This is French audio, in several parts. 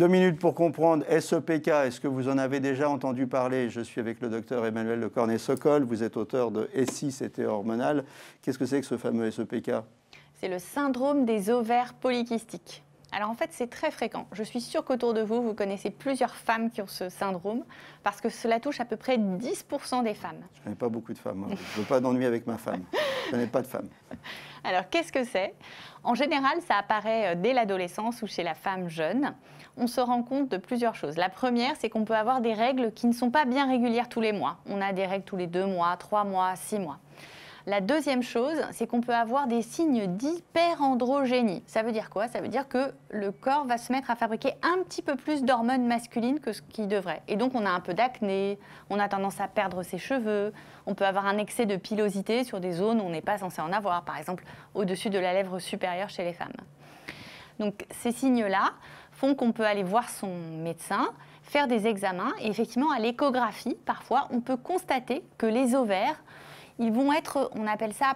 2 minutes pour comprendre SEPK. Est-ce que vous en avez déjà entendu parler? Je suis avec le docteur Emmanuel Le Cornet-Sokol. Vous êtes auteur de Et si c'était hormonal? Qu'est-ce que c'est que ce fameux SEPK? C'est le syndrome des ovaires polykystiques. Alors en fait, c'est très fréquent. Je suis sûre qu'autour de vous, vous connaissez plusieurs femmes qui ont ce syndrome, parce que cela touche à peu près 10% des femmes. Je ne connais pas beaucoup de femmes. Moi. Je ne veux pas d'ennui avec ma femme. Je ne connais pas de femmes. Alors qu'est-ce que c'est? En général, ça apparaît dès l'adolescence ou chez la femme jeune. On se rend compte de plusieurs choses. La première, c'est qu'on peut avoir des règles qui ne sont pas bien régulières tous les mois. On a des règles tous les 2 mois, 3 mois, 6 mois. La deuxième chose, c'est qu'on peut avoir des signes d'hyperandrogénie. Ça veut dire quoi? Ça veut dire que le corps va se mettre à fabriquer un petit peu plus d'hormones masculines que ce qu'il devrait. Et donc, on a un peu d'acné, on a tendance à perdre ses cheveux, on peut avoir un excès de pilosité sur des zones où on n'est pas censé en avoir, par exemple au-dessus de la lèvre supérieure chez les femmes. Donc, ces signes-là font qu'on peut aller voir son médecin, faire des examens, et effectivement, à l'échographie, parfois, on peut constater que les ovaires, ils vont être, on appelle ça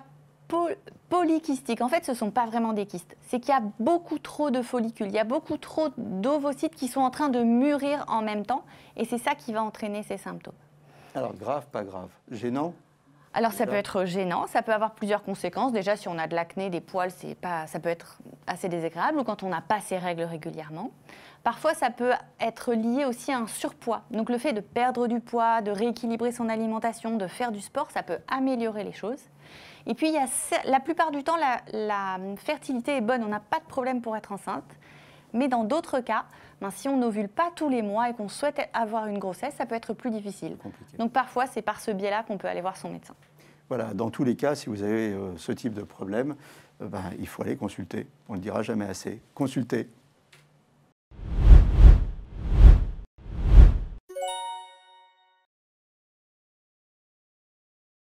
polykystiques. En fait, ce ne sont pas vraiment des kystes. C'est qu'il y a beaucoup trop de follicules, il y a beaucoup trop d'ovocytes qui sont en train de mûrir en même temps. Et c'est ça qui va entraîner ces symptômes. Alors, grave, pas grave. Gênant? Alors, ça peut être gênant, ça peut avoir plusieurs conséquences. Déjà, si on a de l'acné, des poils, ça peut être assez désagréable, ou quand on n'a pas ses règles régulièrement. Parfois, ça peut être lié aussi à un surpoids. Donc, le fait de perdre du poids, de rééquilibrer son alimentation, de faire du sport, ça peut améliorer les choses. Et puis, la plupart du temps, la fertilité est bonne. On n'a pas de problème pour être enceinte. Mais dans d'autres cas, si on n'ovule pas tous les mois et qu'on souhaite avoir une grossesse, ça peut être plus difficile. Donc parfois, c'est par ce biais-là qu'on peut aller voir son médecin. Voilà, dans tous les cas, si vous avez ce type de problème, il faut aller consulter. On ne le dira jamais assez. Consultez.